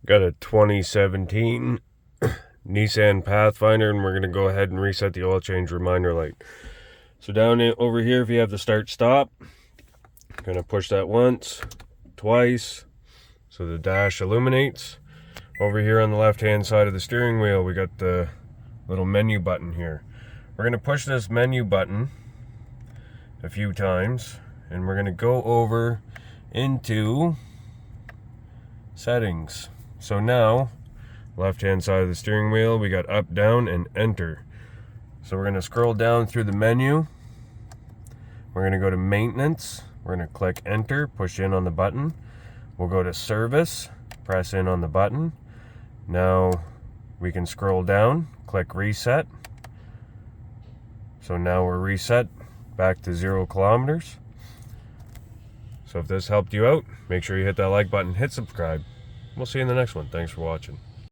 Got a 2017 Nissan Pathfinder, and we're going to go ahead and reset the oil change reminder light. So over here, if you have the start stop, I'm going to push that once, twice, so the dash illuminates. Over here on the left hand side of the steering wheel, we got the little menu button here. We're going to push this menu button a few times, and we're going to go over into settings. So now, left hand side of the steering wheel, we got up, down, and enter. So we're going to scroll down through the menu. We're going to go to maintenance. We're going to click enter, push in on the button. We'll go to service, press in on the button. Now we can scroll down, click reset. So now we're reset back to 0 kilometers. So if this helped you out, make sure you hit that like button, hit subscribe. We'll see you in the next one. Thanks for watching.